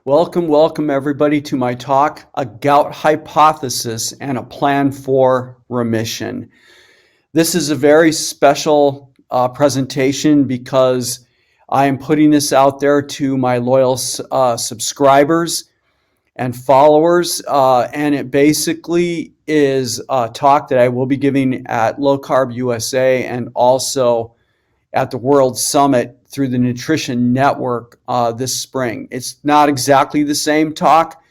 Welcome everybody to my talk, A Gout Hypothesis and a Plan for Remission. This is a very special presentation because I am putting this out there to my loyal subscribers and followers, and it basically is a talk that I will be giving at LowCarb USA and also at the World Summit through the Nutrition Network this spring. It's not exactly the same talk,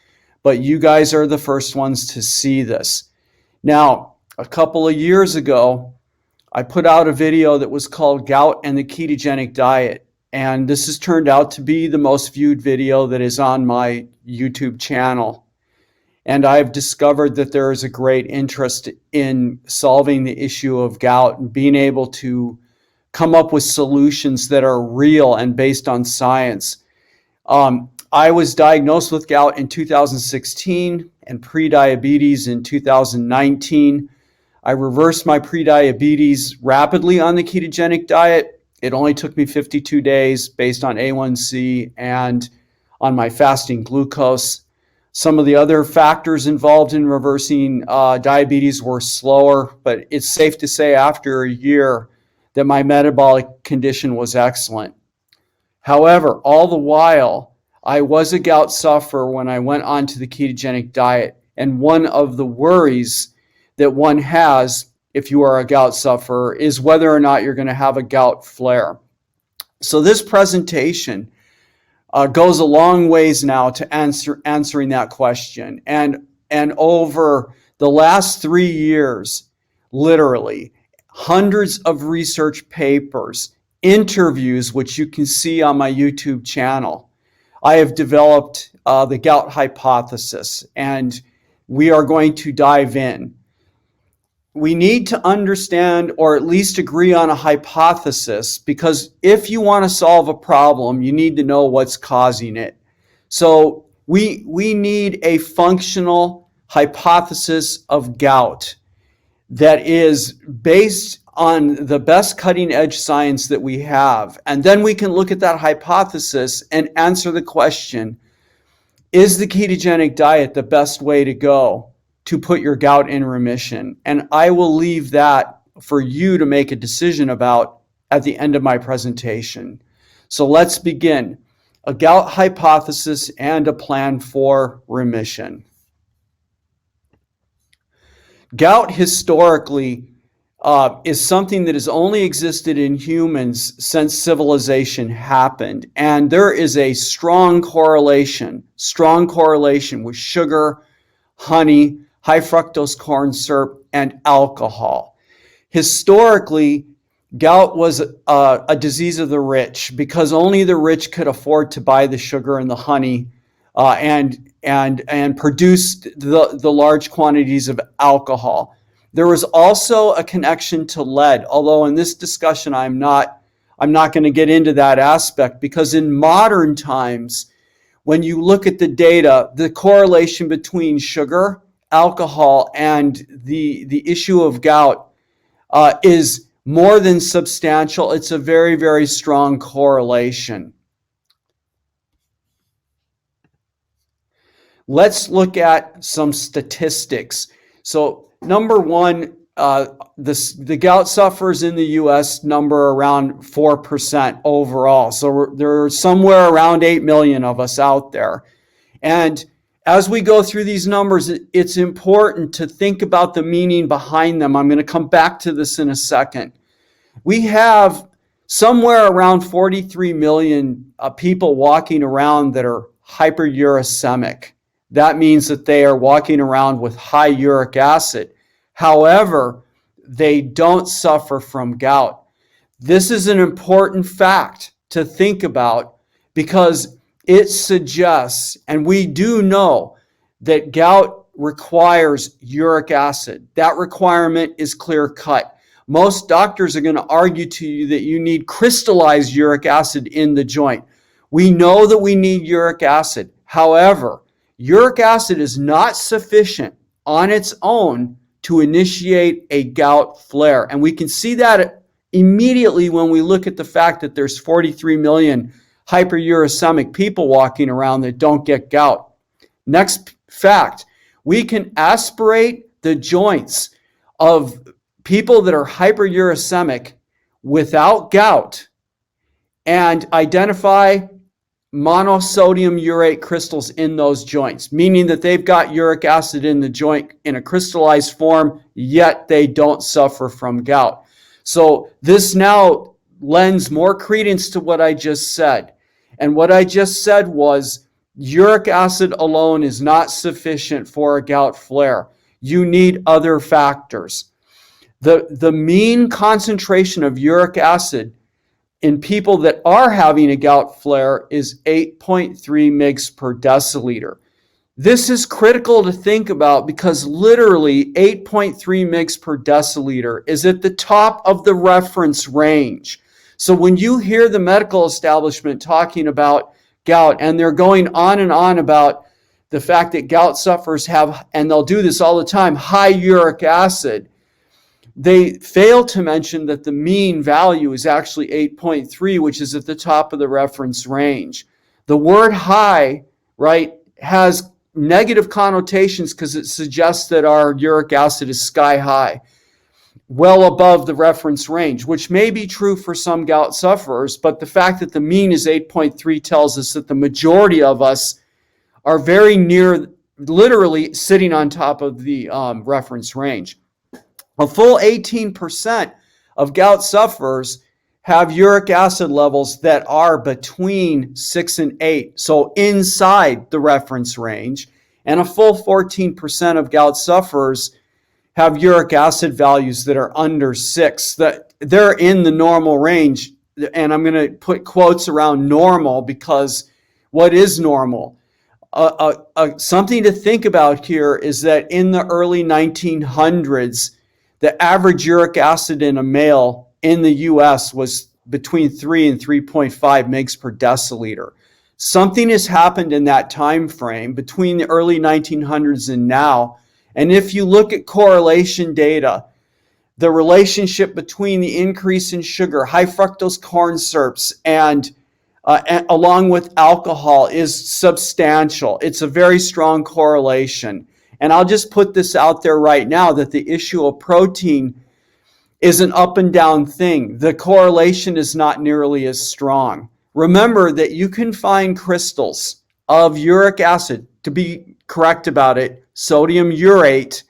but you guys are the first ones to see this. Now, a couple of years ago, I put out a video that was called Gout and the Ketogenic Diet, and this has turned out to be the most viewed video that is on my YouTube channel. And I've discovered that there is a great interest in solving the issue of gout and being able to come up with solutions that are real and based on science. I was diagnosed with gout in 2016 and prediabetes in 2019. I reversed my prediabetes rapidly on the ketogenic diet. It only took me 52 days based on A1C and on my fasting glucose. Some of the other factors involved in reversing diabetes were slower, but it's safe to say after a year that my metabolic condition was excellent. However, all the while, I was a gout sufferer when I went onto the ketogenic diet. And one of the worries that one has if you are a gout sufferer is whether or not you're going to have a gout flare. So this presentation goes a long ways now to answering that question. And over the last 3 years, literally, hundreds of research papers, interviews, which you can see on my YouTube channel, I have developed the Gout Hypothesis, and we are going to dive in. We need to understand or at least agree on a hypothesis, because if you want to solve a problem, you need to know what's causing it. So we need a functional hypothesis of gout that is based on the best cutting edge science that we have. And then we can look at that hypothesis and answer the question, is the ketogenic diet the best way to go to put your gout in remission? And I will leave that for you to make a decision about at the end of my presentation. So let's begin. A gout hypothesis and a plan for remission. Gout historically is something that has only existed in humans since civilization happened. And there is a strong correlation with sugar, honey, high fructose corn syrup, and alcohol. Historically, gout was a disease of the rich because only the rich could afford to buy the sugar and the honey and produced the large quantities of alcohol. There was also a connection to lead, although in this discussion I'm not going to get into that aspect, because in modern times, when you look at the data, the correlation between sugar, alcohol, and the issue of gout is more than substantial. It's a very, very strong correlation. Let's look at some statistics. So number one, the gout sufferers in the U.S. number around 4% overall. So there are somewhere around 8 million of us out there. And as we go through these numbers, it's important to think about the meaning behind them. I'm going to come back to this in a second. We have somewhere around 43 million people walking around that are hyperuricemic. That means that they are walking around with high uric acid. However, they don't suffer from gout. This is an important fact to think about because it suggests, and we do know, that gout requires uric acid. That requirement is clear cut. Most doctors are going to argue to you that you need crystallized uric acid in the joint. We know that we need uric acid. However, uric acid is not sufficient on its own to initiate a gout flare. And we can see that immediately when we look at the fact that there's 43 million hyperuricemic people walking around that don't get gout. Next fact, we can aspirate the joints of people that are hyperuricemic without gout and identify monosodium urate crystals in those joints, meaning that they've got uric acid in the joint in a crystallized form, yet they don't suffer from gout. So this now lends more credence to what I just said. And what I just said was uric acid alone is not sufficient for a gout flare. You need other factors. The mean concentration of uric acid in people that are having a gout flare is 8.3 mg per deciliter. This is critical to think about because literally 8.3 mg per deciliter is at the top of the reference range. So when you hear the medical establishment talking about gout, and they're going on and on about the fact that gout sufferers have, and they'll do this all the time, high uric acid, they fail to mention that the mean value is actually 8.3, which is at the top of the reference range. The word high, right, has negative connotations because it suggests that our uric acid is sky high, well above the reference range, which may be true for some gout sufferers, but the fact that the mean is 8.3 tells us that the majority of us are very near, literally sitting on top of the reference range. A full 18% of gout sufferers have uric acid levels that are between 6 and 8, so inside the reference range, and a full 14% of gout sufferers have uric acid values that are under 6. That they're in the normal range, and I'm going to put quotes around normal because what is normal? Something to think about here is that in the early 1900s, the average uric acid in a male in the U.S. was between 3 and 3.5 mg per deciliter. Something has happened in that time frame between the early 1900s and now. And if you look at correlation data, the relationship between the increase in sugar, high fructose corn syrups, and along with alcohol is substantial. It's a very strong correlation. And I'll just put this out there right now that the issue of protein is an up and down thing. The correlation is not nearly as strong. Remember that you can find crystals of uric acid, to be correct about it, sodium urate,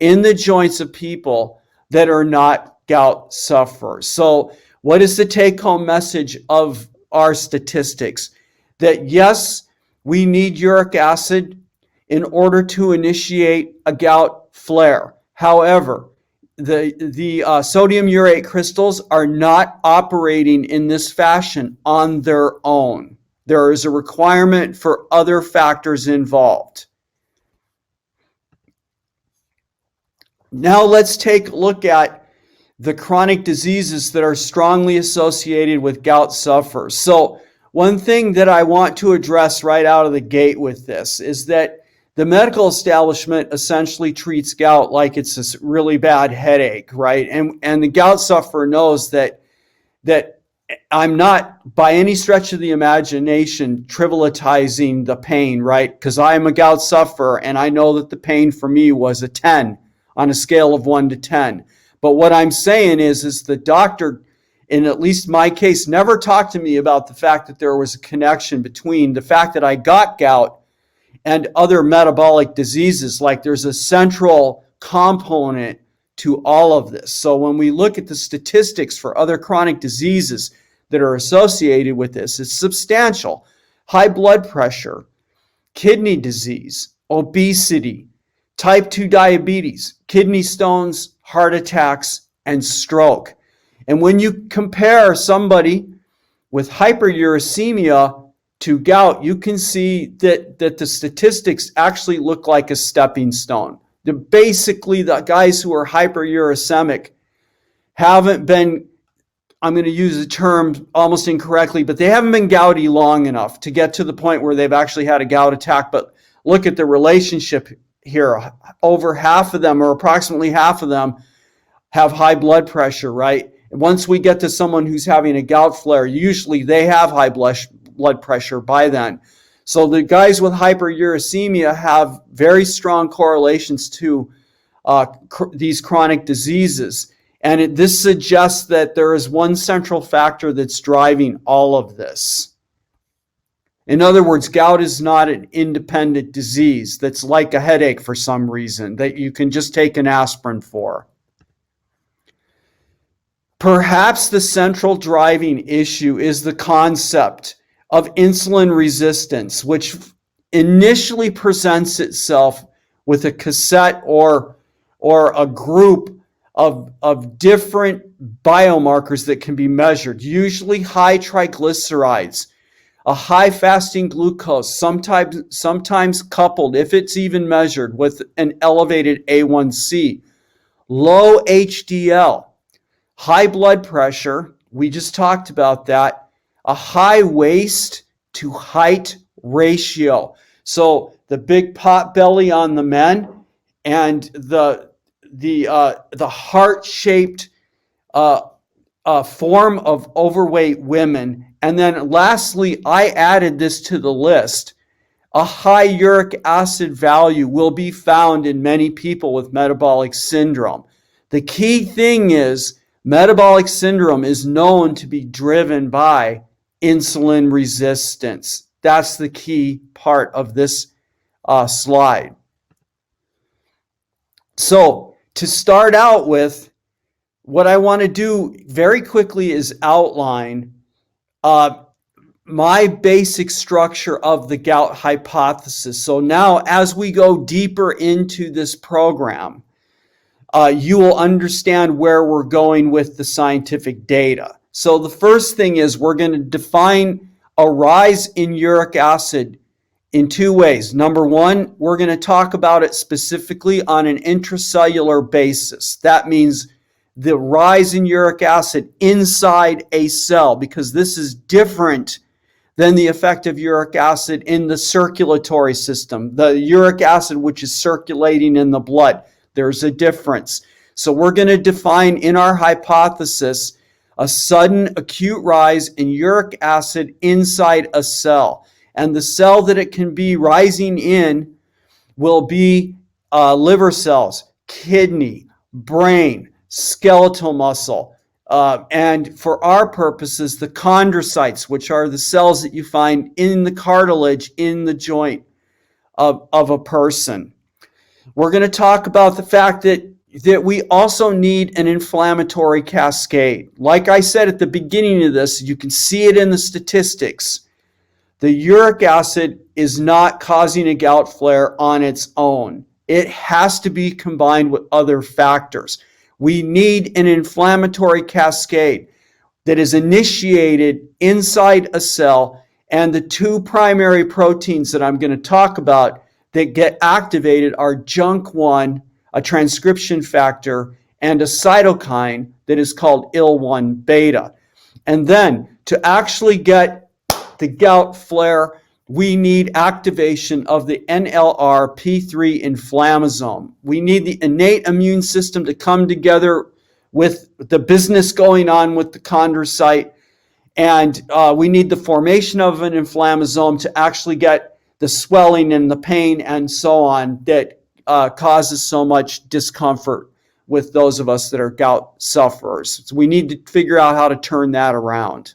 in the joints of people that are not gout sufferers. So what is the take-home message of our statistics? That yes, we need uric acid in order to initiate a gout flare. However, the sodium urate crystals are not operating in this fashion on their own. There is a requirement for other factors involved. Now let's take a look at the chronic diseases that are strongly associated with gout sufferers. So one thing that I want to address right out of the gate with this is that the medical establishment essentially treats gout like it's a really bad headache, right? And the gout sufferer knows that I'm not by any stretch of the imagination trivializing the pain, right? Because I am a gout sufferer and I know that the pain for me was a 10 on a scale of 1 to 10. But what I'm saying is the doctor, in at least my case, never talked to me about the fact that there was a connection between the fact that I got gout and other metabolic diseases. Like there's a central component to all of this. So when we look at the statistics for other chronic diseases that are associated with this, it's substantial. High blood pressure, kidney disease, obesity, type 2 diabetes, kidney stones, heart attacks, and stroke. And when you compare somebody with hyperuricemia to gout, you can see that the statistics actually look like a stepping stone. Basically, the guys who are hyperuricemic haven't been, I'm going to use the term almost incorrectly, but they haven't been gouty long enough to get to the point where they've actually had a gout attack. But look at the relationship here. Over half of them, or approximately half of them, have high blood pressure, right? And once we get to someone who's having a gout flare, usually they have high blood blood pressure by then. So the guys with hyperuricemia have very strong correlations to these chronic diseases. And this suggests that there is one central factor that's driving all of this. In other words, gout is not an independent disease that's like a headache for some reason that you can just take an aspirin for. Perhaps the central driving issue is the concept of insulin resistance, which initially presents itself with a cassette or a group of different biomarkers that can be measured, usually high triglycerides, a high fasting glucose, sometimes coupled, if it's even measured, with an elevated A1C, low HDL, high blood pressure, we just talked about that, a high waist to height ratio. So the big pot belly on the men and the heart-shaped form of overweight women. And then lastly, I added this to the list. A high uric acid value will be found in many people with metabolic syndrome. The key thing is metabolic syndrome is known to be driven by insulin resistance. That's the key part of this slide. So to start out with, what I want to do very quickly is outline my basic structure of the gout hypothesis. So now as we go deeper into this program, you will understand where we're going with the scientific data. So the first thing is we're going to define a rise in uric acid in two ways. Number one, we're going to talk about it specifically on an intracellular basis. That means the rise in uric acid inside a cell, because this is different than the effect of uric acid in the circulatory system. The uric acid which is circulating in the blood, there's a difference. So we're going to define in our hypothesis a sudden acute rise in uric acid inside a cell. And the cell that it can be rising in will be liver cells, kidney, brain, skeletal muscle, and for our purposes, the chondrocytes, which are the cells that you find in the cartilage in the joint of a person. We're going to talk about the fact that we also need an inflammatory cascade. Like I said at the beginning of this, you can see it in the statistics. The uric acid is not causing a gout flare on its own. It has to be combined with other factors. We need an inflammatory cascade that is initiated inside a cell, and the two primary proteins that I'm going to talk about that get activated are JNK1, a transcription factor, and a cytokine that is called IL-1 beta. And then to actually get the gout flare, we need activation of the NLRP3 inflammasome. We need the innate immune system to come together with the business going on with the chondrocyte, and we need the formation of an inflammasome to actually get the swelling and the pain and so on that causes so much discomfort with those of us that are gout sufferers. So we need to figure out how to turn that around.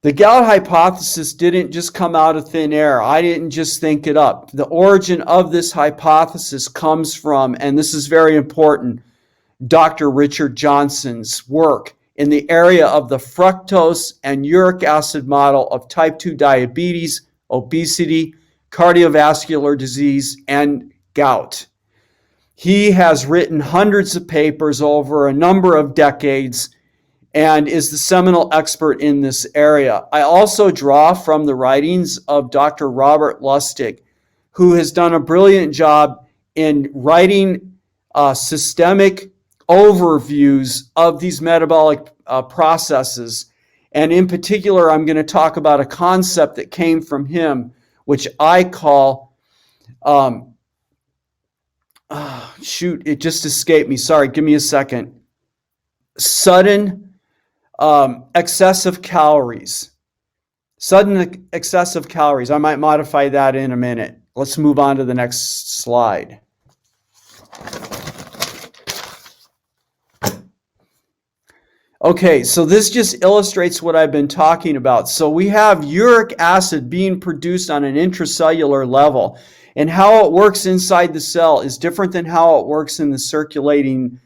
The gout hypothesis didn't just come out of thin air. I didn't just think it up. The origin of this hypothesis comes from, and this is very important, Dr. Richard Johnson's work in the area of the fructose and uric acid model of type 2 diabetes, obesity, cardiovascular disease, and gout. He has written hundreds of papers over a number of decades and is the seminal expert in this area. I also draw from the writings of Dr. Robert Lustig, who has done a brilliant job in writing systemic overviews of these metabolic processes. And in particular, I'm going to talk about a concept that came from him, which I call, it just escaped me. Sorry, give me a second. Sudden excessive calories. Sudden excessive calories. I might modify that in a minute. Let's move on to the next slide. Okay, so this just illustrates what I've been talking about. So we have uric acid being produced on an intracellular level, and how it works inside the cell is different than how it works in the circulating,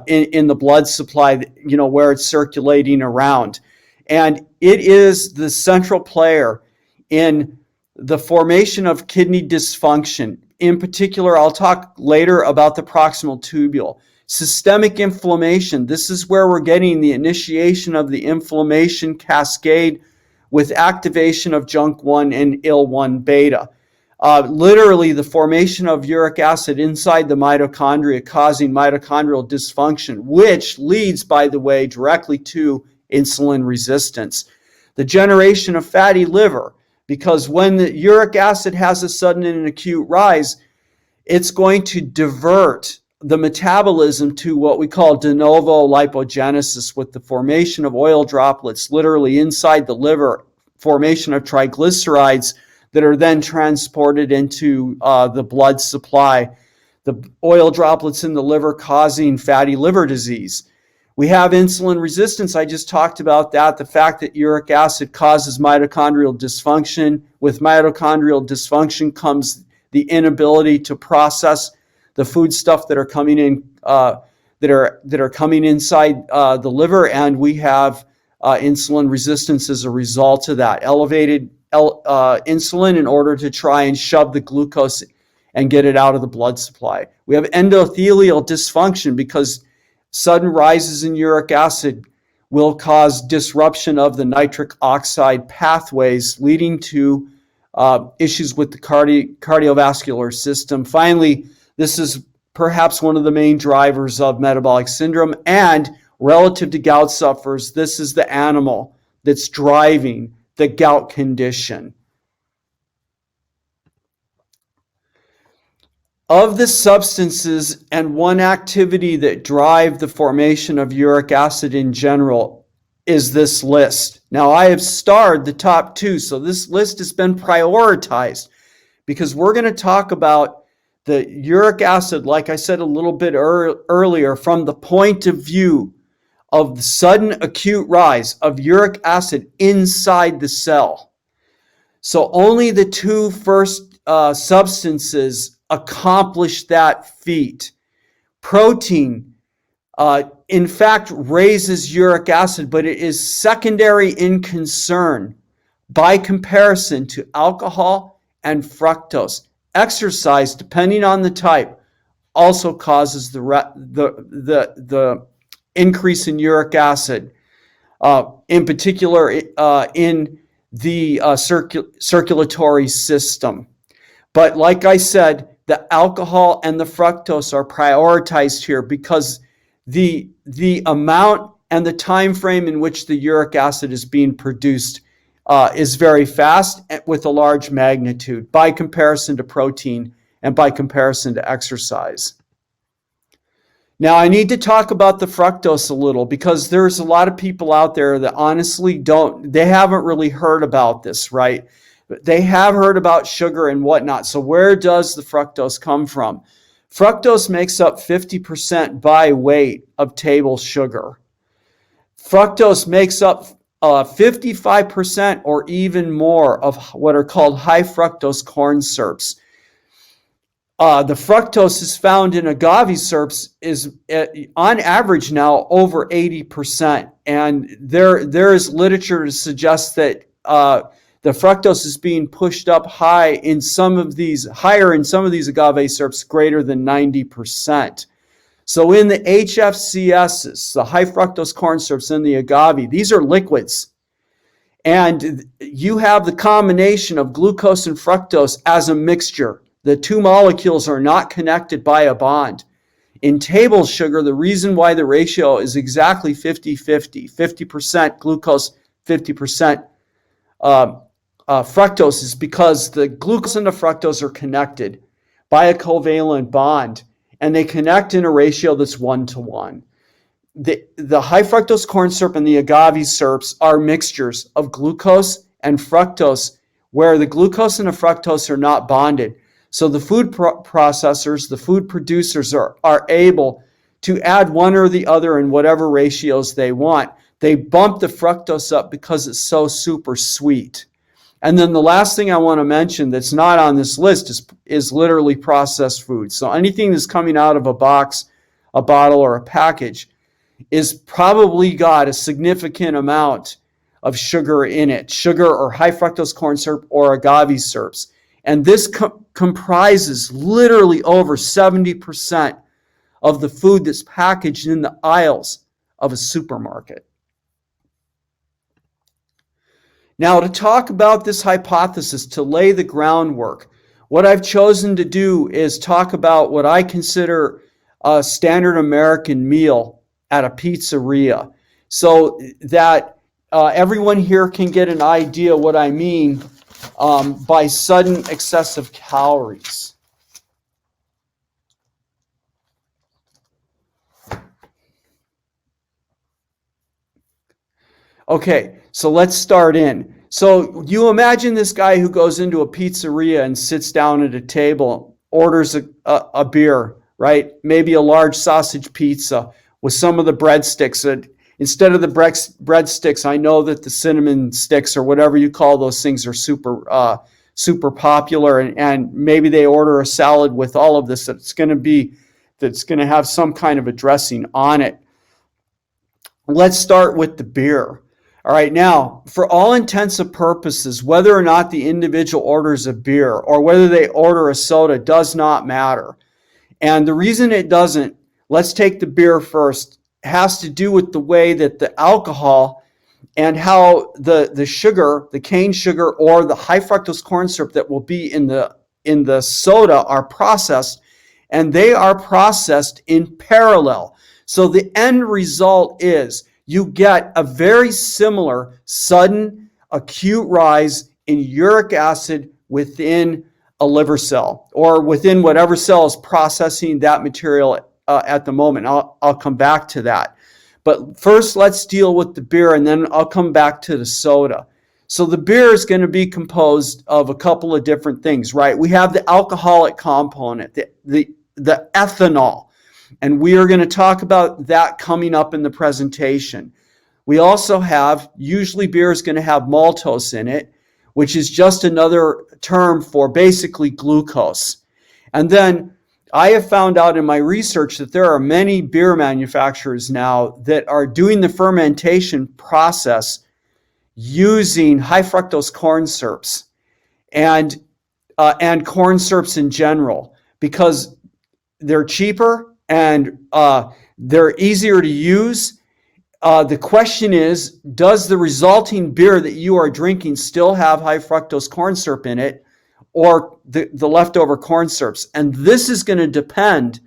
in the blood supply, where it's circulating around. And it is the central player in the formation of kidney dysfunction. In particular, I'll talk later about the proximal tubule. Systemic inflammation, this is where we're getting the initiation of the inflammation cascade with activation of JNK1 and IL-1 beta. Literally the formation of uric acid inside the mitochondria causing mitochondrial dysfunction, which leads, by the way, directly to insulin resistance. The generation of fatty liver, because when the uric acid has a sudden and acute rise, it's going to divert the metabolism to what we call de novo lipogenesis, with the formation of oil droplets literally inside the liver, formation of triglycerides that are then transported into the blood supply. The oil droplets in the liver causing fatty liver disease. We have insulin resistance. I just talked about that. The fact that uric acid causes mitochondrial dysfunction. With mitochondrial dysfunction comes the inability to process the foodstuff that are coming in, that are coming inside the liver, and we have insulin resistance as a result of that. Elevated insulin in order to try and shove the glucose and get it out of the blood supply. We have endothelial dysfunction because sudden rises in uric acid will cause disruption of the nitric oxide pathways, leading to issues with the cardiovascular system. Finally, this is perhaps one of the main drivers of metabolic syndrome, and relative to gout sufferers, this is the animal that's driving the gout condition. Of the substances and one activity that drive the formation of uric acid in general is this list. Now, I have starred the top two, so this list has been prioritized because we're going to talk about the uric acid, like I said a little bit earlier, from the point of view of the sudden acute rise of uric acid inside the cell. So only the two first substances accomplish that feat. Protein, in fact, raises uric acid, but it is secondary in concern by comparison to alcohol and fructose. Exercise, depending on the type, also causes the increase in uric acid, in particular in the circulatory system. But like I said, the alcohol and the fructose are prioritized here because the amount and the time frame in which the uric acid is being produced is very fast with a large magnitude by comparison to protein and by comparison to exercise. Now, I need to talk about the fructose a little because there's a lot of people out there that honestly they haven't really heard about this, right? They have heard about sugar and whatnot. So where does the fructose come from? Fructose makes up 50% by weight of table sugar. Fructose makes up 55% or even more of what are called high fructose corn syrups. The fructose is found in agave syrups is on average now over 80%. And there is literature to suggest that the fructose is being pushed up higher in some of these agave syrups, greater than 90%. So in the HFCSs, the high fructose corn syrups in the agave, these are liquids. And you have the combination of glucose and fructose as a mixture. The two molecules are not connected by a bond. In table sugar, the reason why the ratio is exactly 50-50, 50% glucose, 50% fructose, is because the glucose and the fructose are connected by a covalent bond, and they connect in a ratio that's 1-to-1. the high fructose corn syrup and the agave syrups are mixtures of glucose and fructose, where the glucose and the fructose are not bonded. So the food processors, the food producers are able to add one or the other in whatever ratios they want. They bump the fructose up because it's so super sweet. And then the last thing I want to mention that's not on this list is literally processed food. So anything that's coming out of a box, a bottle, or a package is probably got a significant amount of sugar in it, sugar or high fructose corn syrup or agave syrups. And this comprises literally over 70% of the food that's packaged in the aisles of a supermarket. Now, to talk about this hypothesis, to lay the groundwork, what I've chosen to do is talk about what I consider a standard American meal at a pizzeria, so that everyone here can get an idea what I mean by sudden excessive calories. Okay, so let's start in. So you imagine this guy who goes into a pizzeria and sits down at a table, orders a beer, right? Maybe a large sausage pizza with some of the breadsticks. Instead of the breadsticks, I know that the cinnamon sticks or whatever you call those things are super popular, and maybe they order a salad with all of this that's going to have some kind of a dressing on it. Let's start with the beer. All right, now, for all intents and purposes, whether or not the individual orders a beer or whether they order a soda does not matter. And the reason it doesn't, let's take the beer first, has to do with the way that the alcohol and how the sugar, the cane sugar or the high fructose corn syrup that will be in the soda are processed, and they are processed in parallel. So the end result is you get a very similar sudden acute rise in uric acid within a liver cell or within whatever cell is processing that material at the moment. I'll come back to that. But first, let's deal with the beer, and then I'll come back to the soda. So the beer is going to be composed of a couple of different things, right? We have the alcoholic component, the ethanol. And we are going to talk about that coming up in the presentation. We also have, usually beer is going to have maltose in it, which is just another term for basically glucose. And then I have found out in my research that there are many beer manufacturers now that are doing the fermentation process using high fructose corn syrups and corn syrups in general, because they're cheaper and they're easier to use. The question is, does the resulting beer that you are drinking still have high fructose corn syrup in it, or the leftover corn syrups? And this is going to depend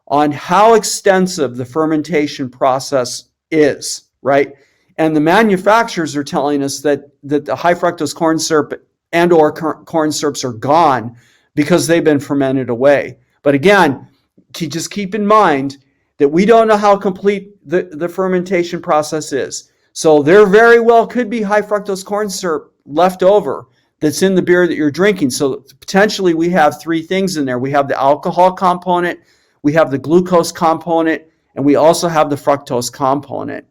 on how extensive the fermentation process is, right? And the manufacturers are telling us that the high fructose corn syrup and or corn syrups are gone because they've been fermented away. But again, just keep in mind that we don't know how complete the fermentation process is. So there very well could be high fructose corn syrup left over that's in the beer that you're drinking. So potentially we have three things in there. We have the alcohol component, we have the glucose component, and we also have the fructose component.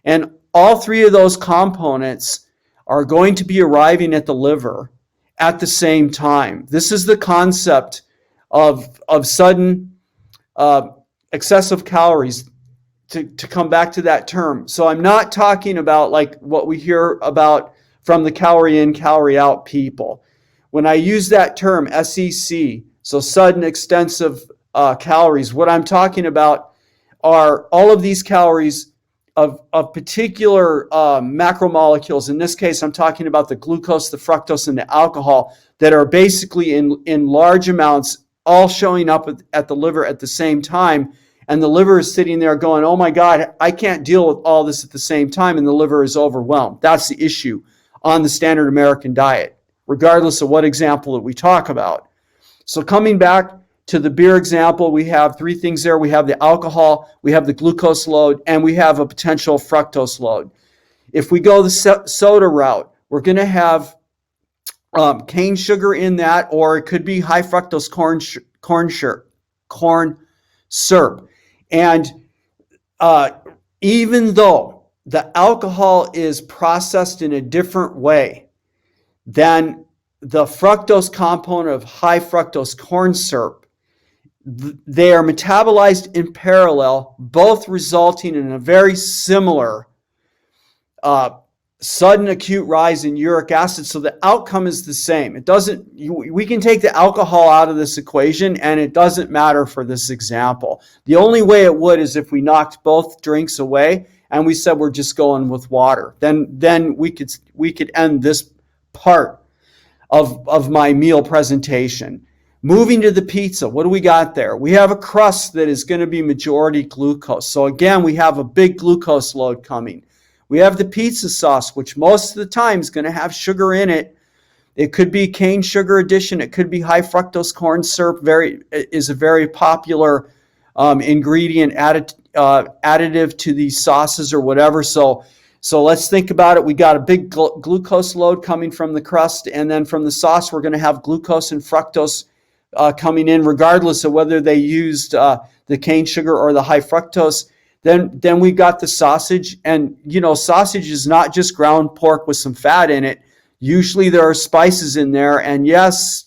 And all three of those components are going to be arriving at the liver at the same time. This is the concept of sudden excessive calories, to come back to that term. So I'm not talking about like what we hear about from the calorie in, calorie out people. When I use that term, SEC, so sudden extensive calories, what I'm talking about are all of these calories of particular macromolecules. In this case, I'm talking about the glucose, the fructose, and the alcohol that are basically in large amounts, all showing up at the liver at the same time. And the liver is sitting there going, oh my God, I can't deal with all this at the same time. And the liver is overwhelmed. That's the issue on the standard American diet, regardless of what example that we talk about. So coming back to the beer example, we have three things there. We have the alcohol, we have the glucose load, and we have a potential fructose load. If we go the soda route, we're going to have cane sugar in that, or it could be high fructose corn syrup. And even though the alcohol is processed in a different way than the fructose component of high fructose corn syrup, they are metabolized in parallel, both resulting in a very similar sudden acute rise in uric acid. So the outcome is the same. It doesn't, we can take the alcohol out of this equation and it doesn't matter for this example. The only way it would is if we knocked both drinks away and we said we're just going with water. Then we could end this part of my meal presentation. Moving to the pizza, what do we got there? We have a crust that is going to be majority glucose. So again, we have a big glucose load coming. We have the pizza sauce, which most of the time is going to have sugar in it. It could be cane sugar addition. It could be high fructose corn syrup. Is a very popular ingredient additive to these sauces or whatever. So let's think about it. We got a big glucose load coming from the crust, and then from the sauce, we're going to have glucose and fructose coming in, regardless of whether they used the cane sugar or the high fructose. Then we got the sausage, and sausage is not just ground pork with some fat in it. Usually there are spices in there, and yes,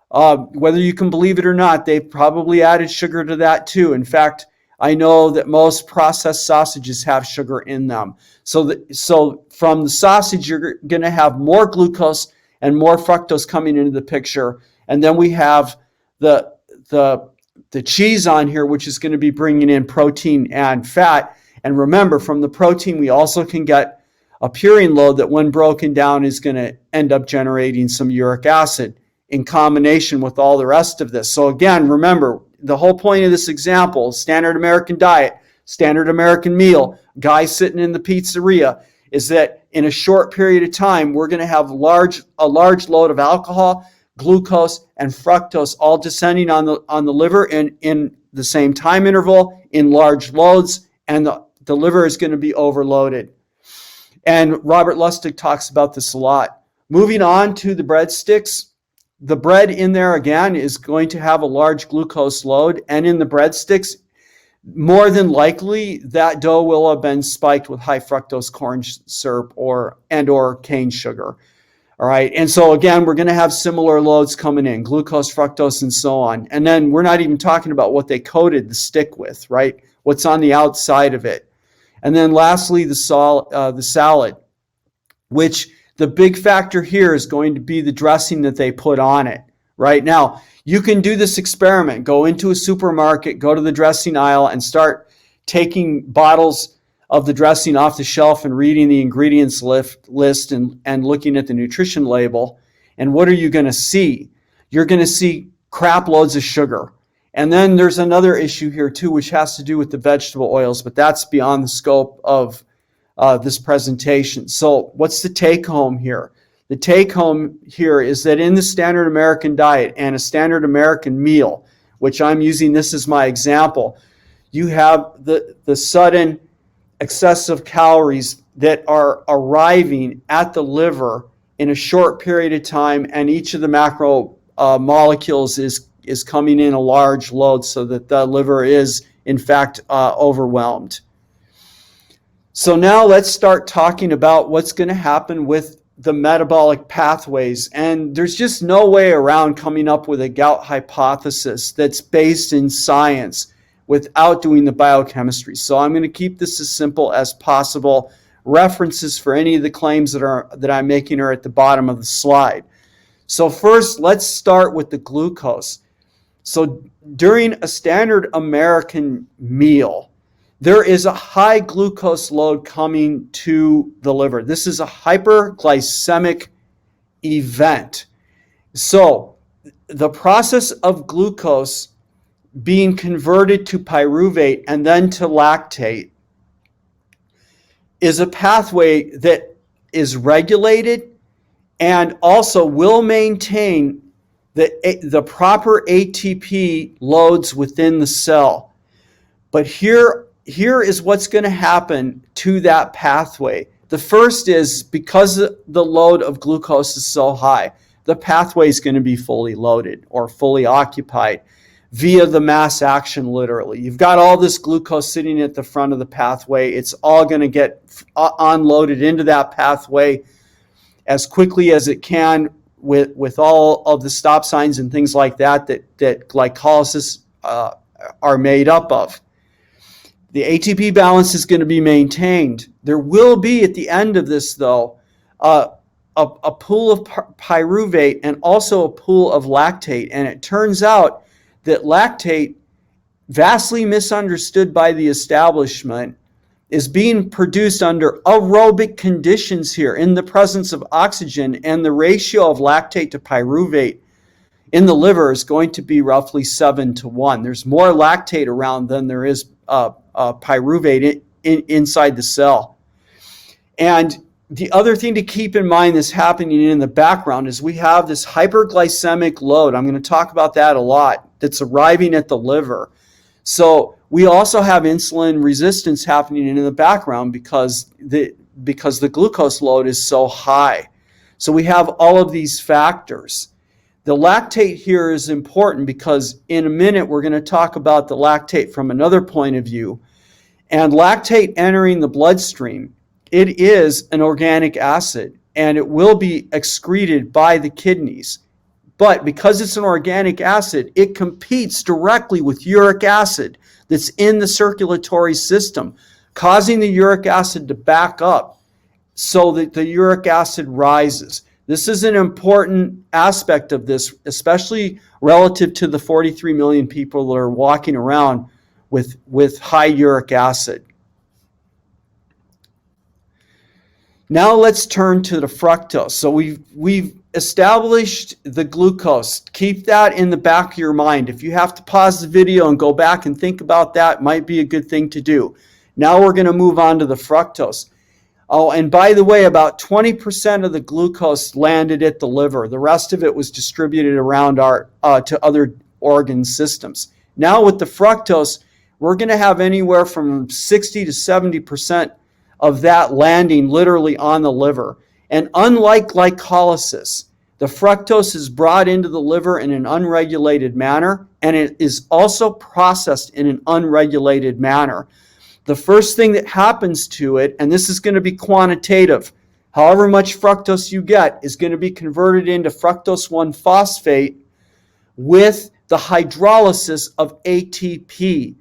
whether you can believe it or not, they probably added sugar to that too. In fact, I know that most processed sausages have sugar in them. So from the sausage, you're going to have more glucose and more fructose coming into the picture, and then we have the cheese on here, which is going to be bringing in protein and fat. And remember, from the protein, we also can get a purine load that, when broken down, is going to end up generating some uric acid in combination with all the rest of this. So again, remember, the whole point of this example, standard American diet, standard American meal, guy sitting in the pizzeria, is that in a short period of time, we're going to have a large load of alcohol, glucose, and fructose all descending on the liver in the same time interval in large loads, and the liver is going to be overloaded. And Robert Lustig talks about this a lot. Moving on to the breadsticks, the bread in there again is going to have a large glucose load, and in the breadsticks, more than likely that dough will have been spiked with high fructose corn syrup or cane sugar. All right, and so again, we're going to have similar loads coming in, glucose, fructose, and so on. And then we're not even talking about what they coated the stick with, right? What's on the outside of it. And then lastly, the salad, which the big factor here is going to be the dressing that they put on it. Right now, you can do this experiment. Go into a supermarket, go to the dressing aisle, and start taking bottles of the dressing off the shelf and reading the ingredients list and looking at the nutrition label. And what are you going to see? You're going to see crap loads of sugar. And then there's another issue here too, which has to do with the vegetable oils, but that's beyond the scope of this presentation. So what's the take home here? The take home here is that in the standard American diet and a standard American meal, which I'm using this as my example, you have the sudden excessive calories that are arriving at the liver in a short period of time, and each of the macro molecules is coming in a large load so that the liver is, in fact, overwhelmed. So now let's start talking about what's going to happen with the metabolic pathways. And there's just no way around coming up with a gout hypothesis that's based in science without doing the biochemistry. So I'm going to keep this as simple as possible. References for any of the claims that I'm making are at the bottom of the slide. So first, let's start with the glucose. So during a standard American meal, there is a high glucose load coming to the liver. This is a hyperglycemic event. So the process of glucose being converted to pyruvate and then to lactate is a pathway that is regulated and also will maintain The proper ATP loads within the cell. But here is what's going to happen to that pathway. The first is, because the load of glucose is so high, the pathway is going to be fully loaded or fully occupied via the mass action, literally. You've got all this glucose sitting at the front of the pathway. It's all going to get unloaded into that pathway as quickly as it can with all of the stop signs and things like that glycolysis are made up of. The ATP balance is going to be maintained. There will be, at the end of this, though, a pool of pyruvate and also a pool of lactate. And it turns out that lactate, vastly misunderstood by the establishment, is being produced under aerobic conditions here in the presence of oxygen, and the ratio of lactate to pyruvate in the liver is going to be roughly 7-to-1. There's more lactate around than there is pyruvate inside the cell. And the other thing to keep in mind that's happening in the background is we have this hyperglycemic load. I'm going to talk about that a lot, that's arriving at the liver. So we also have insulin resistance happening in the background because the glucose load is so high. So we have all of these factors. The lactate here is important because in a minute we're going to talk about the lactate from another point of view. And lactate entering the bloodstream, it is an organic acid and it will be excreted by the kidneys. But because it's an organic acid, it competes directly with uric acid that's in the circulatory system, causing the uric acid to back up so that the uric acid rises. This is an important aspect of this, especially relative to the 43 million people that are walking around with high uric acid. Now let's turn to the fructose. So we've established the glucose. Keep that in the back of your mind. If you have to pause the video and go back and think about that, might be a good thing to do. Now we're going to move on to the fructose. Oh, and by the way, about 20% of the glucose landed at the liver. The rest of it was distributed around to other organ systems. Now with the fructose, we're going to have anywhere from 60 to 70% of that landing literally on the liver. And unlike glycolysis, the fructose is brought into the liver in an unregulated manner, and it is also processed in an unregulated manner. The first thing that happens to it, and this is going to be quantitative, however much fructose you get is going to be converted into fructose 1-phosphate with the hydrolysis of ATP.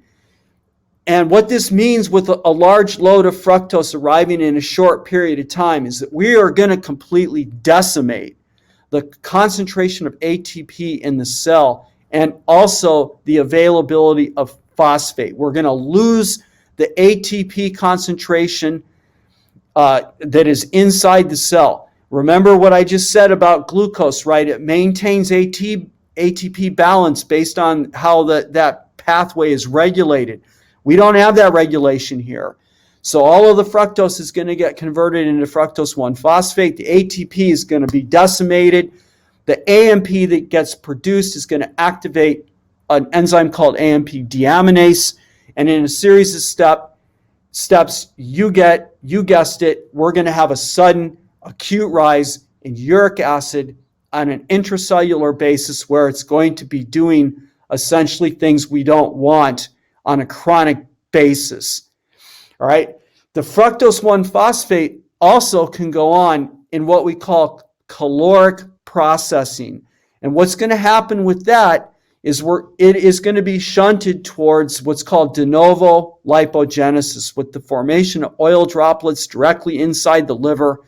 And what this means with a large load of fructose arriving in a short period of time is that we are going to completely decimate the concentration of ATP in the cell and also the availability of phosphate. We're going to lose the ATP concentration that is inside the cell. Remember what I just said about glucose, right? It maintains ATP balance based on how that pathway is regulated. We don't have that regulation here. So all of the fructose is going to get converted into fructose 1-phosphate. The ATP is going to be decimated. The AMP that gets produced is going to activate an enzyme called AMP deaminase. And in a series of steps, you guessed it, we're going to have a sudden acute rise in uric acid on an intracellular basis where it's going to be doing essentially things we don't want on a chronic basis. All right. The fructose 1-phosphate also can go on in what we call caloric processing. And what's going to happen with that is it is going to be shunted towards what's called de novo lipogenesis, with the formation of oil droplets directly inside the liver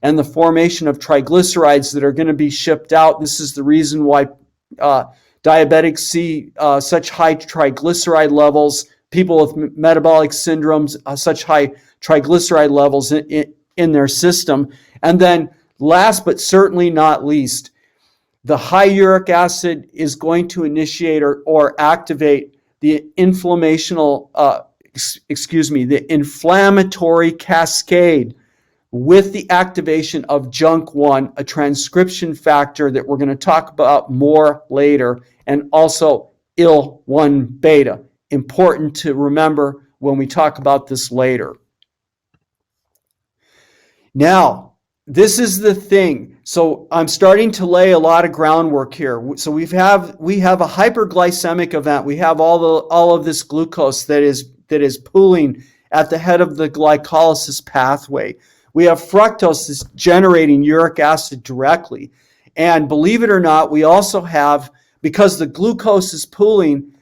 and the formation of triglycerides that are going to be shipped out. This is the reason why diabetics see such high triglyceride levels, people with metabolic syndromes, such high triglyceride levels in their system. And then last but certainly not least, the high uric acid is going to initiate or activate the inflammatory cascade. with the activation of JNK1, a transcription factor that we're going to talk about more later, and also IL-1 beta. Important to remember when we talk about this later. Now, this is the thing. So I'm starting to lay a lot of groundwork here. So we have a hyperglycemic event. We have all of this glucose that is pooling at the head of the glycolysis pathway. We have fructose that's generating uric acid directly. And believe it or not, we also have, because the glucose is pooling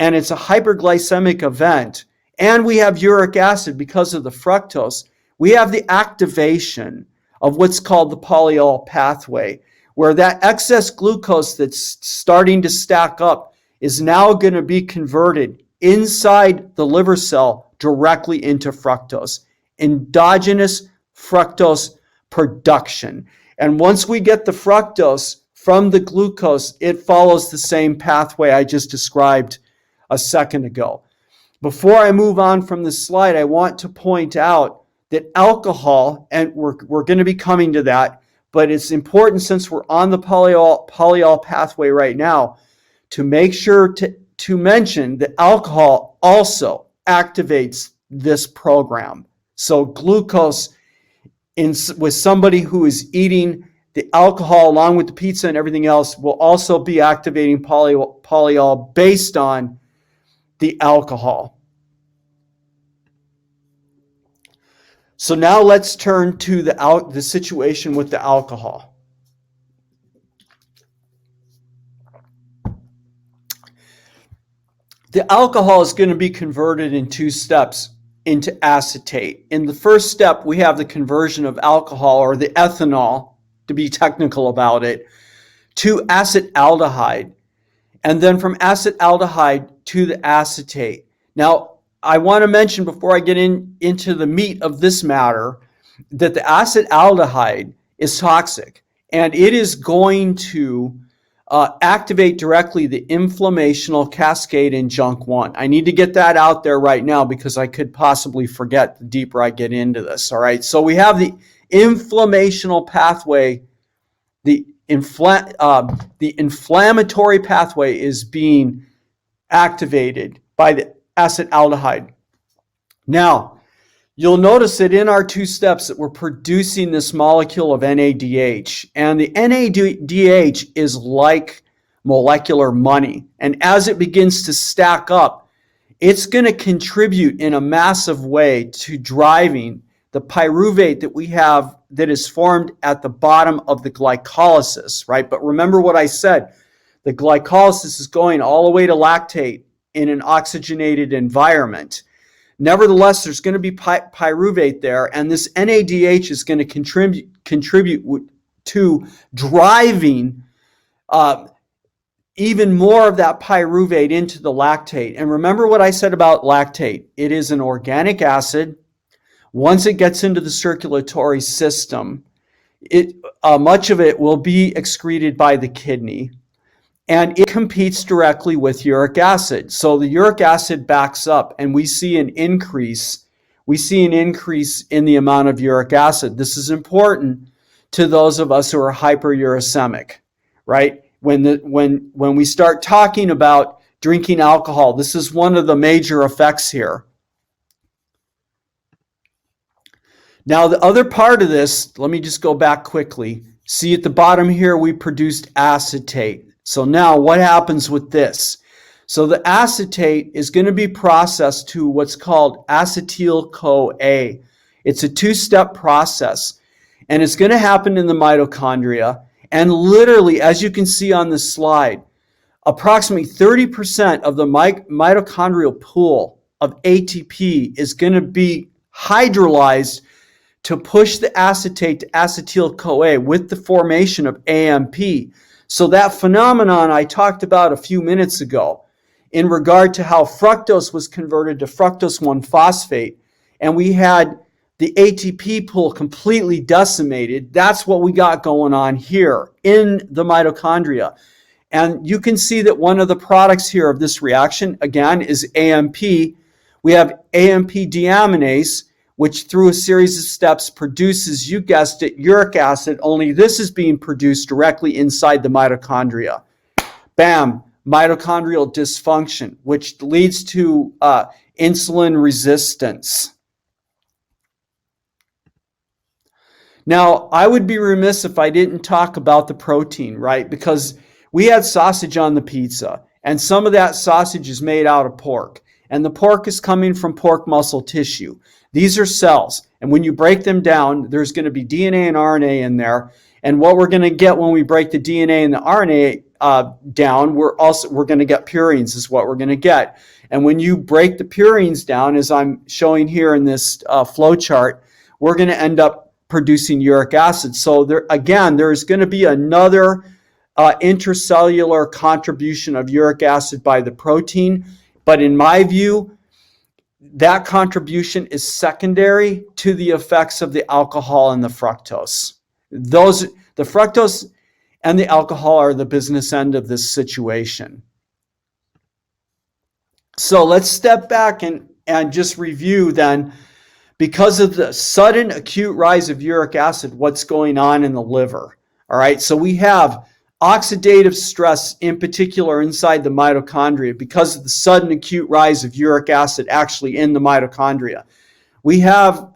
and it's a hyperglycemic event, and we have uric acid because of the fructose, we have the activation of what's called the polyol pathway, where that excess glucose that's starting to stack up is now going to be converted inside the liver cell directly into fructose, endogenous fructose production. And once we get the fructose from the glucose, it follows the same pathway I just described a second ago. Before I move on from this slide, I want to point out that alcohol, and we're going to be coming to that, but it's important since we're on the polyol pathway right now to make sure to mention that alcohol also activates this program. So glucose with somebody who is eating the alcohol along with the pizza and everything else will also be activating polyol based on the alcohol. So now let's turn to the situation with the alcohol. The alcohol is going to be converted in 2 steps into acetate. In the first step, we have the conversion of alcohol, or the ethanol, to be technical about it, to acetaldehyde. And then from acetaldehyde to the acetate. Now, I want to mention before I get into the meat of this matter that the acetaldehyde is toxic, and it is going to activate directly the inflammational cascade in JNK1. I need to get that out there right now because I could possibly forget the deeper I get into this. All right, so we have the inflammational pathway. The inflammatory pathway is being activated by the acetaldehyde. Now, you'll notice that in our 2 steps that we're producing this molecule of NADH, and the NADH is like molecular money. And as it begins to stack up, it's going to contribute in a massive way to driving the pyruvate that we have that is formed at the bottom of the glycolysis, right? But remember what I said, the glycolysis is going all the way to lactate in an oxygenated environment. Nevertheless, there's going to be pyruvate there, and this NADH is going to contribute to driving even more of that pyruvate into the lactate. And remember what I said about lactate. It is an organic acid. Once it gets into the circulatory system, much of it will be excreted by the kidney. And it competes directly with uric acid. So the uric acid backs up, and we see an increase. We see an increase in the amount of uric acid. This is important to those of us who are hyperuricemic, right? When we start talking about drinking alcohol, this is one of the major effects here. Now, the other part of this, let me just go back quickly. See at the bottom here, we produced acetate. So now what happens with this? So the acetate is going to be processed to what's called acetyl-CoA. It's a 2-step process, and it's going to happen in the mitochondria. And literally, as you can see on this slide, approximately 30% of the mitochondrial pool of ATP is going to be hydrolyzed to push the acetate to acetyl-CoA with the formation of AMP. So that phenomenon I talked about a few minutes ago in regard to how fructose was converted to fructose 1-phosphate, and we had the ATP pool completely decimated, that's what we got going on here in the mitochondria. And you can see that one of the products here of this reaction, again, is AMP. We have AMP deaminase, which through a series of steps produces, you guessed it, uric acid, only this is being produced directly inside the mitochondria. Bam, mitochondrial dysfunction, which leads to insulin resistance. Now, I would be remiss if I didn't talk about the protein, right? Because we had sausage on the pizza, and some of that sausage is made out of pork, and the pork is coming from pork muscle tissue. These are cells, and when you break them down, there's going to be DNA and RNA in there, and what we're going to get when we break the DNA and the RNA down, we're going to get purines is what we're going to get. And when you break the purines down, as I'm showing here in this flow chart, we're going to end up producing uric acid. So there is going to be another intracellular contribution of uric acid by the protein. But in my view, that contribution is secondary to the effects of the alcohol and the fructose. The fructose and the alcohol are the business end of this situation. So let's step back and just review then, because of the sudden acute rise of uric acid, what's going on in the liver. All right, so we have oxidative stress, in particular inside the mitochondria, because of the sudden acute rise of uric acid actually in the mitochondria. We have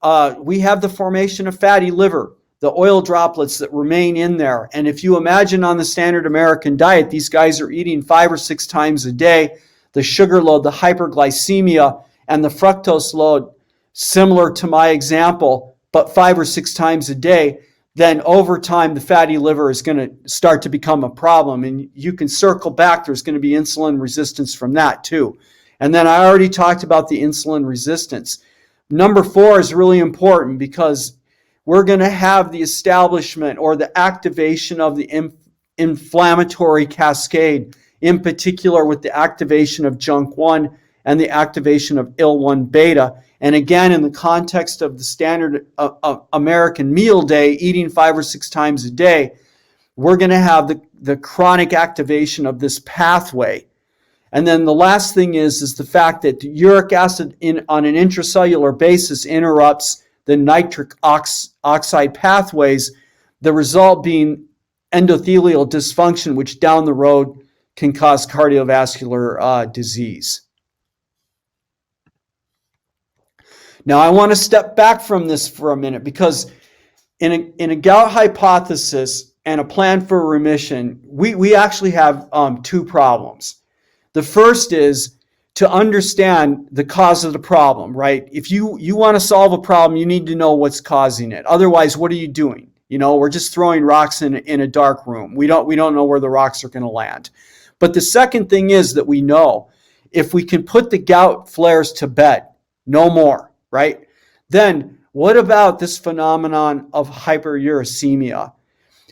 the formation of fatty liver, the oil droplets that remain in there. And if you imagine on the standard American diet, these guys are eating 5 or 6 times a day. The sugar load, the hyperglycemia, and the fructose load, similar to my example, but 5 or 6 times a day, then over time, the fatty liver is going to start to become a problem. And you can circle back. There's going to be insulin resistance from that too. And then I already talked about the insulin resistance. Number 4 is really important because we're going to have the establishment or the activation of the inflammatory cascade, in particular with the activation of JNK1 and the activation of IL-1 beta. And again, in the context of the standard American meal day, eating 5 or 6 times a day, we're going to have the chronic activation of this pathway. And then the last thing is the fact that uric acid on an intracellular basis interrupts the nitric oxide pathways, the result being endothelial dysfunction, which down the road can cause cardiovascular disease. Now, I want to step back from this for a minute because in a gout hypothesis and a plan for remission, we actually have 2 problems. The first is to understand the cause of the problem, right? If you want to solve a problem, you need to know what's causing it. Otherwise, what are you doing? You know, we're just throwing rocks in a dark room. We don't know where the rocks are going to land. But the second thing is that we know if we can put the gout flares to bed, no more, right? Then what about this phenomenon of hyperuricemia?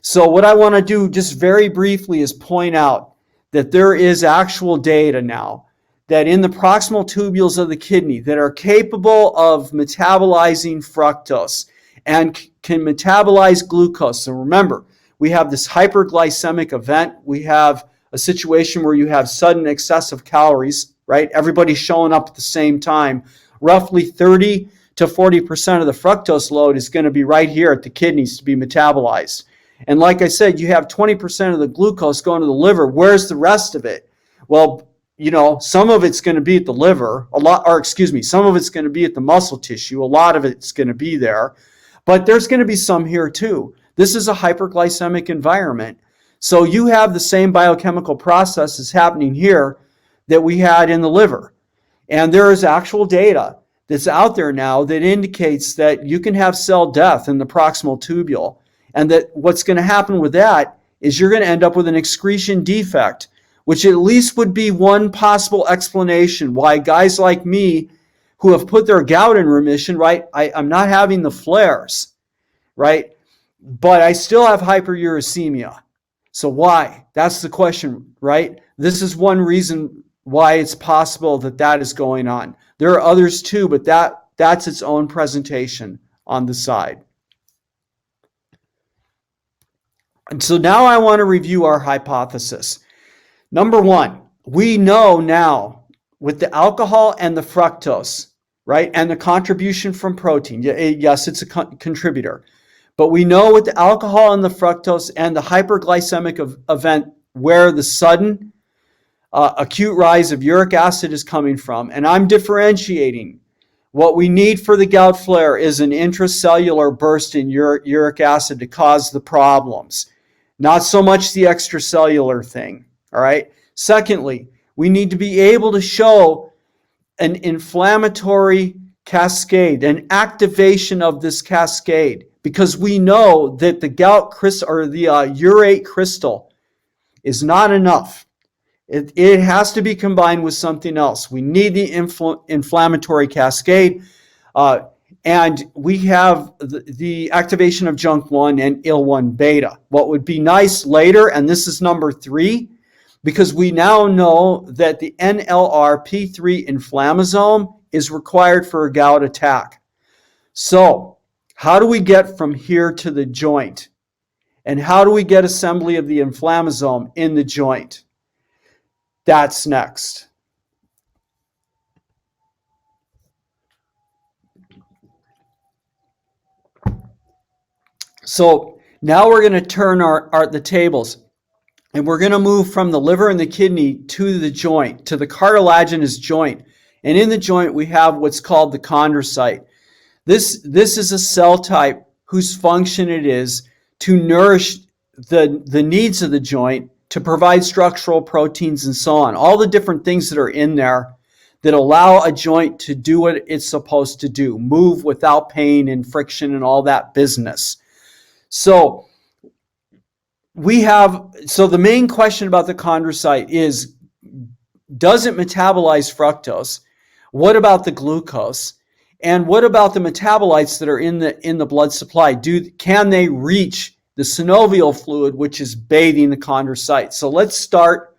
So what I want to do just very briefly is point out that there is actual data now that in the proximal tubules of the kidney that are capable of metabolizing fructose and can metabolize glucose. So remember, we have this hyperglycemic event. We have a situation where you have sudden excessive calories, right? Everybody's showing up at the same time. Roughly 30 to 40% of the fructose load is going to be right here at the kidneys to be metabolized. And like I said, you have 20% of the glucose going to the liver. Where's the rest of it? Well, you know, some of it's going to be at the liver, some of it's going to be at the muscle tissue. A lot of it's going to be there, but there's going to be some here too. This is a hyperglycemic environment. So you have the same biochemical processes happening here that we had in the liver. And there is actual data that's out there now that indicates that you can have cell death in the proximal tubule. And that what's going to happen with that is you're going to end up with an excretion defect, which at least would be one possible explanation why guys like me who have put their gout in remission, right? I'm not having the flares, right? But I still have hyperuricemia. So why? That's the question, right? This is one reason why it's possible that is going on. There are others too, but that's its own presentation on the side. And so now I want to review our hypothesis. Number 1, we know now with the alcohol and the fructose, right? And the contribution from protein. Yes, it's a contributor. But we know with the alcohol and the fructose and the hyperglycemic event where the sudden acute rise of uric acid is coming from. And I'm differentiating. What we need for the gout flare is an intracellular burst in uric acid to cause the problems, not so much the extracellular thing, all right? Secondly, we need to be able to show an inflammatory cascade, an activation of this cascade, because we know that the gout crystal or the urate crystal is not enough. It has to be combined with something else. We need the inflammatory cascade, and we have the activation of JNK1 and IL-1 beta. What would be nice later, and this is number 3, because we now know that the NLRP3 inflammasome is required for a gout attack. So, how do we get from here to the joint? And how do we get assembly of the inflammasome in the joint? That's next. So now we're going to turn the tables, and we're going to move from the liver and the kidney to the joint, to the cartilaginous joint. And in the joint, we have what's called the chondrocyte. This is a cell type whose function it is to nourish the needs of the joint, to provide structural proteins and so on. All the different things that are in there that allow a joint to do what it's supposed to do, move without pain and friction and all that business. So the main question about the chondrocyte is, does it metabolize fructose? What about the glucose? And what about the metabolites that are in the blood supply? Can they reach the synovial fluid, which is bathing the chondrocyte? So let's start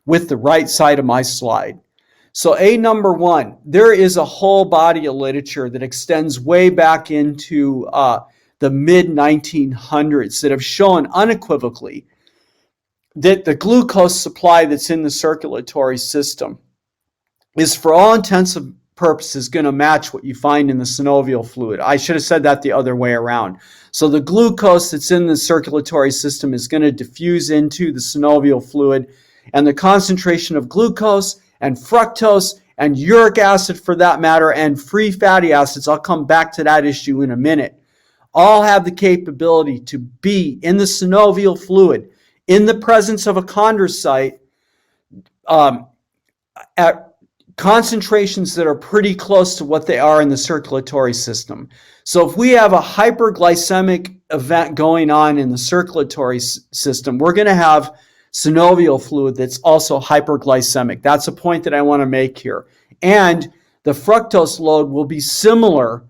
with the right side of my slide. So number 1, there is a whole body of literature that extends way back into the mid-1900s that have shown unequivocally that the glucose supply that's in the circulatory system is, for all intents and purposes, going to match what you find in the synovial fluid. I should have said that the other way around. So the glucose that's in the circulatory system is going to diffuse into the synovial fluid, and the concentration of glucose and fructose and uric acid, for that matter, and free fatty acids, I'll come back to that issue in a minute, all have the capability to be in the synovial fluid in the presence of a chondrocyte at concentrations that are pretty close to what they are in the circulatory system. So if we have a hyperglycemic event going on in the circulatory system, we're going to have synovial fluid that's also hyperglycemic. That's a point that I want to make here. And the fructose load will be similar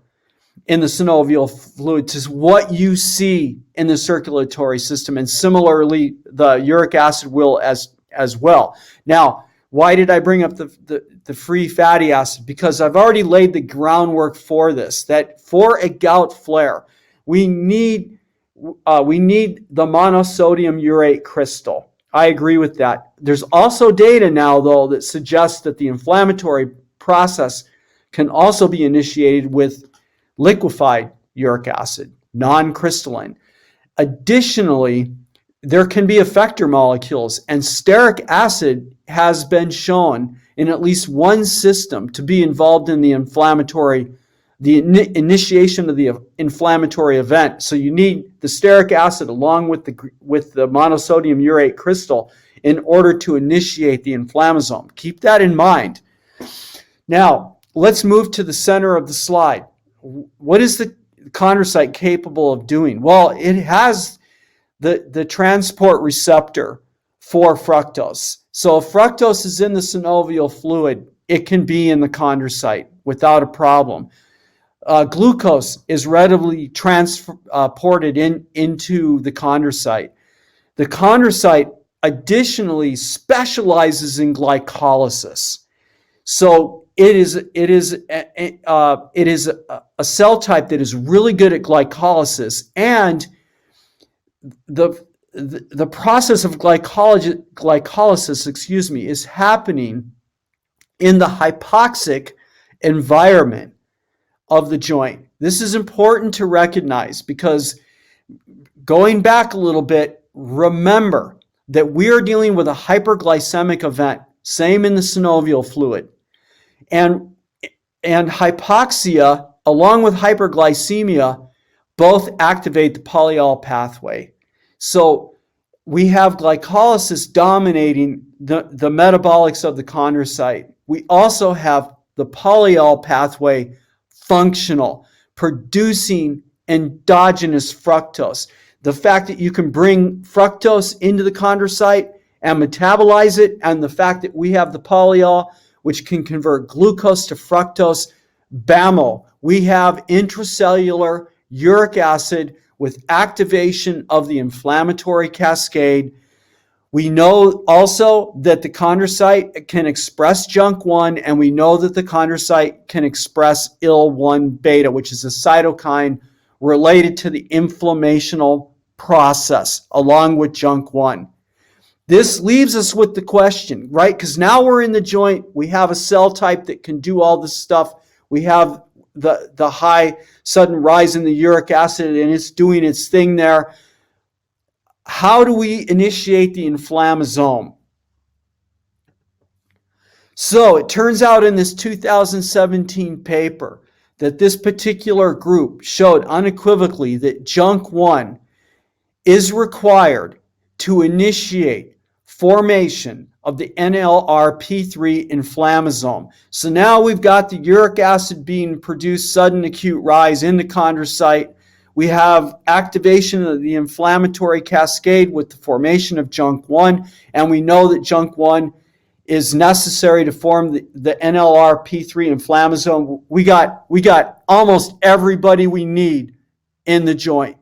in the synovial fluid to what you see in the circulatory system, and similarly the uric acid will as well. Now, why did I bring up the free fatty acid? Because I've already laid the groundwork for this, that for a gout flare, we need the monosodium urate crystal. I agree with that. There's also data now, though, that suggests that the inflammatory process can also be initiated with liquefied uric acid, non-crystalline. Additionally, there can be effector molecules, and stearic acid has been shown in at least one system to be involved in the initiation of the inflammatory event. So you need the stearic acid along with the monosodium urate crystal in order to initiate the inflammasome. Keep that in mind. Now, let's move to the center of the slide. What is the chondrocyte capable of doing? Well, it has the transport receptor for fructose. So if fructose is in the synovial fluid, it can be in the chondrocyte without a problem. Glucose is readily transported into the chondrocyte. The chondrocyte additionally specializes in glycolysis. So it is a cell type that is really good at glycolysis, and the process of glycolysis, is happening in the hypoxic environment of the joint. This is important to recognize because going back a little bit, remember that we are dealing with a hyperglycemic event, same in the synovial fluid. And hypoxia, along with hyperglycemia, both activate the polyol pathway. So we have glycolysis dominating the metabolics of the chondrocyte. We also have the polyol pathway functional, producing endogenous fructose. The fact that you can bring fructose into the chondrocyte and metabolize it, and the fact that we have the polyol, which can convert glucose to fructose, BAMO. We have intracellular uric acid with activation of the inflammatory cascade. We know also that the chondrocyte can express JNK1, and we know that the chondrocyte can express IL-1 beta, which is a cytokine related to the inflammational process, along with JNK1. This leaves us with the question, right? Because now we're in the joint. We have a cell type that can do all this stuff. We have the high sudden rise in the uric acid, and it's doing its thing there. How do we initiate the inflammasome? So it turns out in this 2017 paper that this particular group showed unequivocally that JNK1 is required to initiate formation of the NLRP3 inflammasome. So now we've got the uric acid being produced, sudden acute rise in the chondrocyte. We have activation of the inflammatory cascade with the formation of JNK1, and we know that JNK1 is necessary to form the NLRP3 inflammasome. We got almost everybody we need in the joint,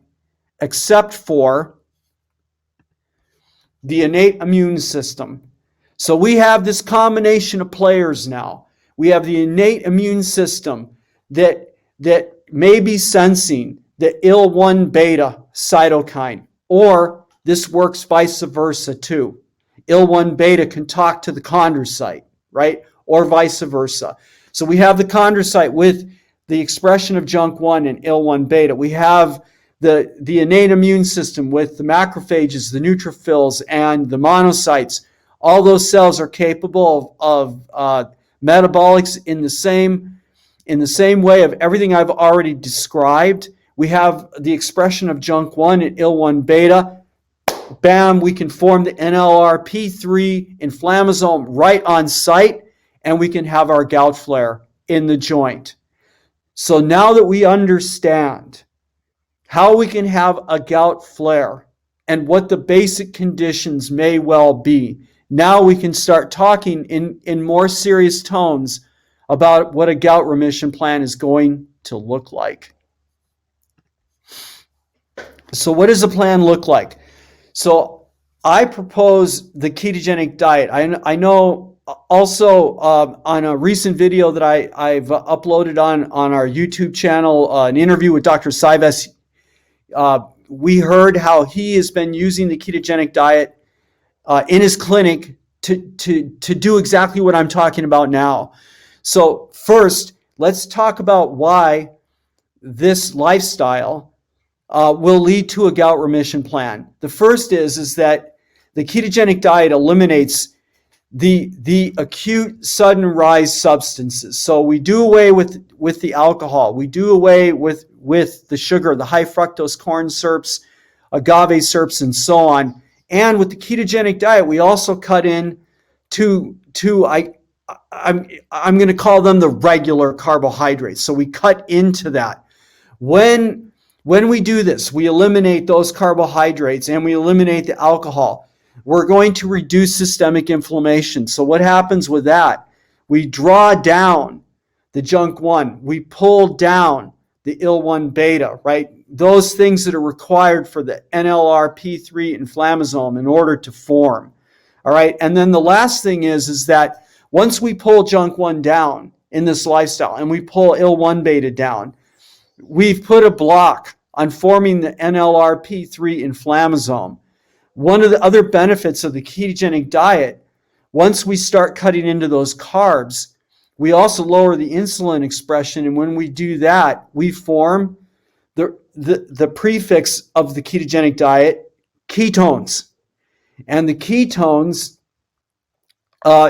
except for the innate immune system. So we have this combination of players now. We have the innate immune system that may be sensing the IL-1 beta cytokine, or this works vice versa too. IL-1 beta can talk to the chondrocyte, right? Or vice versa. So we have the chondrocyte with the expression of JNK1 and IL-1 beta. We have the innate immune system with the macrophages, the neutrophils, and the monocytes. All those cells are capable of metabolics in the same way of everything I've already described. We have the expression of JNK1 and IL-1 beta. Bam, we can form the NLRP3 inflammasome right on site, and we can have our gout flare in the joint. So now that we understand how we can have a gout flare and what the basic conditions may well be, now we can start talking in more serious tones about what a gout remission plan is going to look like. So what does the plan look like? So I propose the ketogenic diet. I know also on a recent video that I've uploaded on our YouTube channel, an interview with Dr. Saives, we heard how he has been using the ketogenic diet in his clinic to do exactly what I'm talking about now. So first, let's talk about why this lifestyle will lead to a gout remission plan. The first is that the ketogenic diet eliminates the acute sudden rise substances. So we do away with the alcohol. We do away with the sugar, the high fructose corn syrups, agave syrups, and so on. And with the ketogenic diet, we also cut in I'm going to call them the regular carbohydrates. So we cut into that. When we do this, we eliminate those carbohydrates and we eliminate the alcohol. We're going to reduce systemic inflammation. So what happens with that? We draw down the JNK1. We pull down the IL-1 beta, right? Those things that are required for the NLRP3 inflammasome in order to form. All right. And then the last thing is that once we pull JNK1 down in this lifestyle and we pull IL-1 beta down, we've put a block on forming the NLRP3 inflammasome. One of the other benefits of the ketogenic diet, once we start cutting into those carbs, We also lower the insulin expression, and when we do that, we form the prefix of the ketogenic diet, ketones. And the ketones,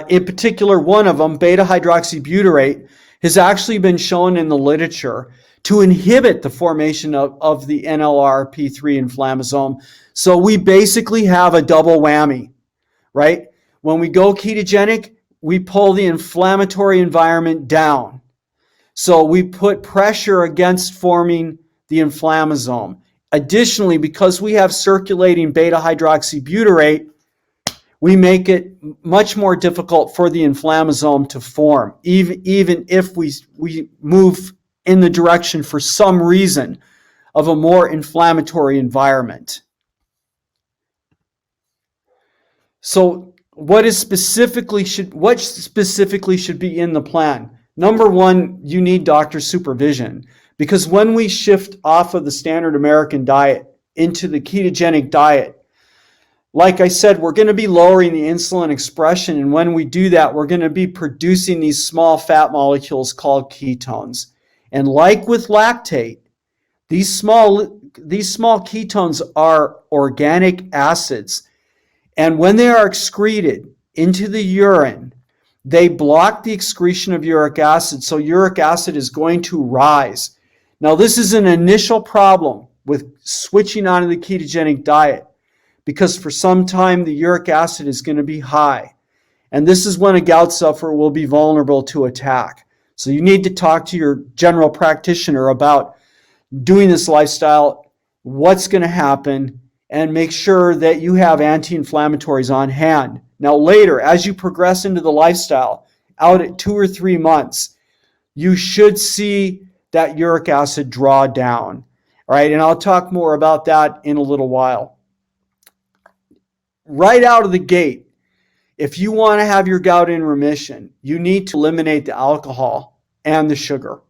in particular, one of them, beta-hydroxybutyrate, has actually been shown in the literature to inhibit the formation of the NLRP3 inflammasome. So we basically have a double whammy, right? When we go ketogenic, we pull the inflammatory environment down. So we put pressure against forming the inflammasome. Additionally, because we have circulating beta-hydroxybutyrate, we make it much more difficult for the inflammasome to form, even if we move in the direction for some reason of a more inflammatory environment. So what specifically should be in the plan? Number one, you need doctor supervision, because when we shift off of the standard American diet into the ketogenic diet, like I said, we're going to be lowering the insulin expression, and when we do that, we're going to be producing these small fat molecules called ketones. And like with lactate, these small ketones are organic acids. And when they are excreted into the urine, they block the excretion of uric acid, so uric acid is going to rise. Now, this is an initial problem with switching onto the ketogenic diet, because for some time the uric acid is going to be high. And this is when a gout sufferer will be vulnerable to attack. So you need to talk to your general practitioner about doing this lifestyle, what's going to happen, and make sure that you have anti-inflammatories on hand. Now later, as you progress into the lifestyle, out at 2 or 3 months, you should see that uric acid draw down. All right, and I'll talk more about that in a little while. Right out of the gate, if you want to have your gout in remission, you need to eliminate the alcohol and the sugar,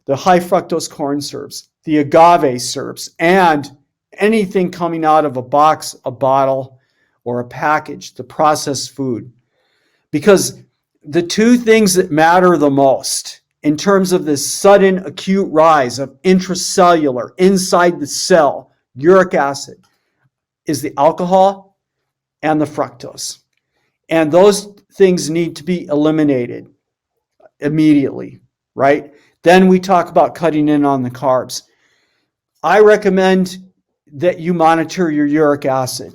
the high fructose corn syrups, the agave syrups, and anything coming out of a box, a bottle, or a package, the processed food. Because the two things that matter the most in terms of this sudden acute rise of intracellular, inside the cell, uric acid, is the alcohol and the fructose. And those things need to be eliminated immediately, right? Then we talk about cutting in on the carbs. I recommend that you monitor your uric acid.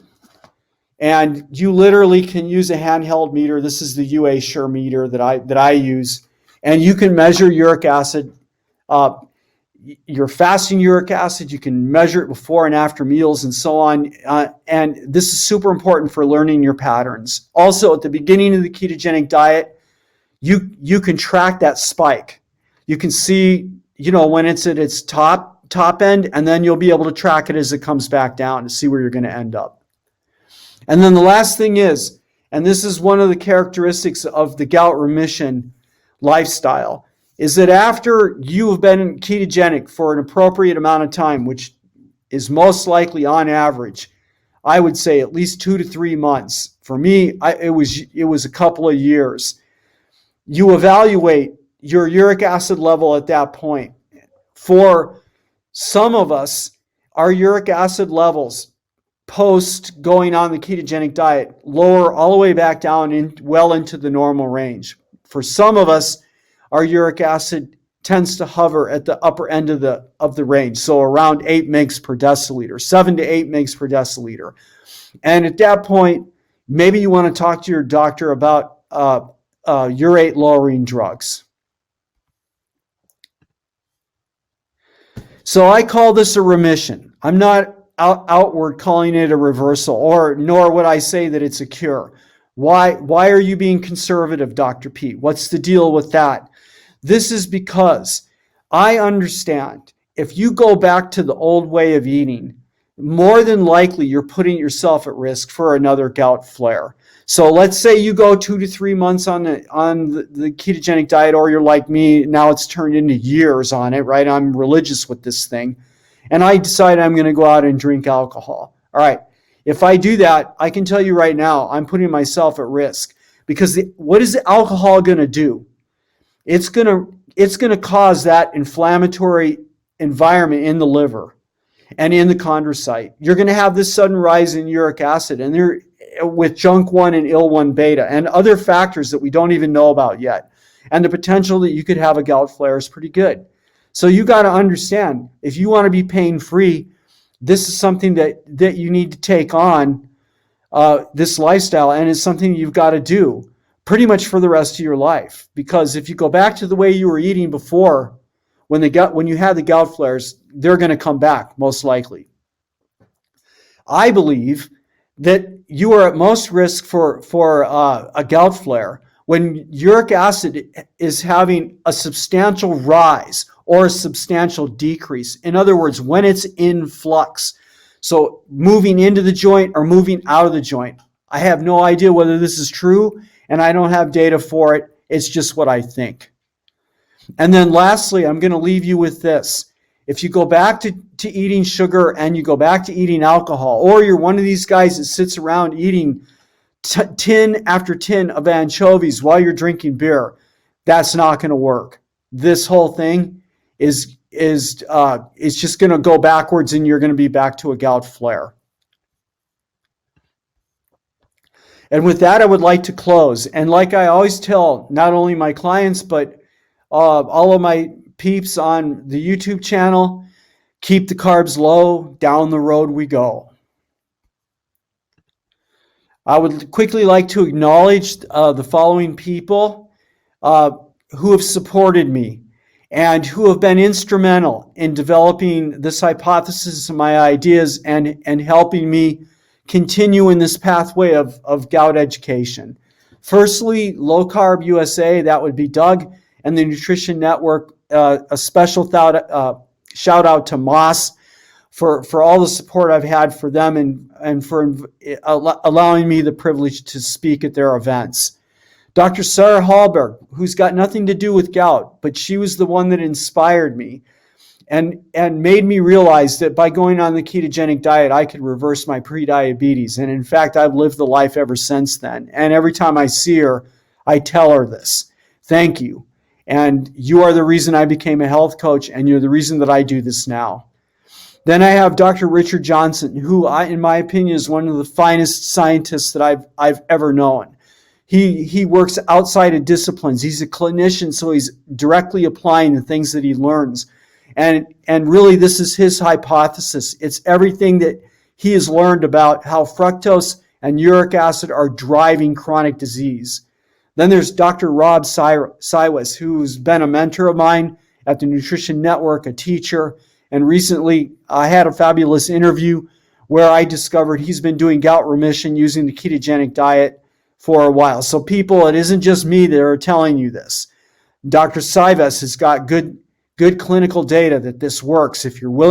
And you literally can use a handheld meter. This is the UA Sure meter that I use. And you can measure uric acid, your fasting uric acid. You can measure it before and after meals and so on. And this is super important for learning your patterns. Also, at the beginning of the ketogenic diet, you can track that spike. You can see, when it's at its top end, and then you'll be able to track it as it comes back down to see where you're going to end up. And then the last thing is, and this is one of the characteristics of the gout remission lifestyle, is that after you have been ketogenic for an appropriate amount of time, which is most likely on average, I would say at least 2 to 3 months. For me, it was a couple of years. You evaluate your uric acid level at that point. For some of us, our uric acid levels post going on the ketogenic diet lower all the way back down well into the normal range. For some of us, our uric acid tends to hover at the upper end of the range, so around 8 mg per deciliter, 7 to 8 mg per deciliter. And at that point, maybe you want to talk to your doctor about urate lowering drugs. So I call this a remission. I'm not outward calling it a reversal, nor would I say that it's a cure. Why are you being conservative, Dr. Pete? What's the deal with that? This is because I understand if you go back to the old way of eating, more than likely you're putting yourself at risk for another gout flare. So let's say you go 2 to 3 months on the ketogenic diet, or you're like me, now it's turned into years on it, right? I'm religious with this thing. And I decide I'm going to go out and drink alcohol. All right. If I do that, I can tell you right now, I'm putting myself at risk, because what is the alcohol going to do? it's gonna cause that inflammatory environment in the liver and in the chondrocyte. You're going to have this sudden rise in uric acid, and there with JUNK1 and IL-1 beta and other factors that we don't even know about yet. And the potential that you could have a gout flare is pretty good. So you got to understand, if you want to be pain-free, this is something that you need to take on, this lifestyle, and it's something you've got to do pretty much for the rest of your life. Because if you go back to the way you were eating before, when you had the gout flares, they're going to come back most likely. I believe that you are at most risk for a gout flare when uric acid is having a substantial rise or a substantial decrease. In other words, when it's in flux. So moving into the joint or moving out of the joint. I have no idea whether this is true, and I don't have data for it. It's just what I think. And then lastly, I'm going to leave you with this. If you go back to eating sugar and you go back to eating alcohol, or you're one of these guys that sits around eating tin after tin of anchovies while you're drinking beer, that's not going to work. This whole thing is just going to go backwards, and you're going to be back to a gout flare. And with that, I would like to close. And like I always tell not only my clients, but all of my peeps on the YouTube channel, keep the carbs low, down the road we go. I would quickly like to acknowledge the following people who have supported me and who have been instrumental in developing this hypothesis and my ideas and helping me continue in this pathway of gout education. Firstly, LowCarb USA, that would be Doug, and the Nutrition Network. A special shout out to Moss for all the support I've had for them and for allowing me the privilege to speak at their events. Dr. Sarah Hallberg, who's got nothing to do with gout, but she was the one that inspired me and made me realize that by going on the ketogenic diet, I could reverse my prediabetes. And in fact, I've lived the life ever since then. And every time I see her, I tell her this. Thank you. And you are the reason I became a health coach, and you're the reason that I do this now. Then I have Dr. Richard Johnson, who, in my opinion, is one of the finest scientists that I've ever known. He works outside of disciplines. He's a clinician, so he's directly applying the things that he learns. And really, this is his hypothesis. It's everything that he has learned about how fructose and uric acid are driving chronic disease. Then there's Dr. Rob Siwas, who's been a mentor of mine at the Nutrition Network, a teacher, and recently I had a fabulous interview where I discovered he's been doing gout remission using the ketogenic diet for a while. So people, it isn't just me that are telling you this. Dr. Siwas has got good clinical data that this works if you're willing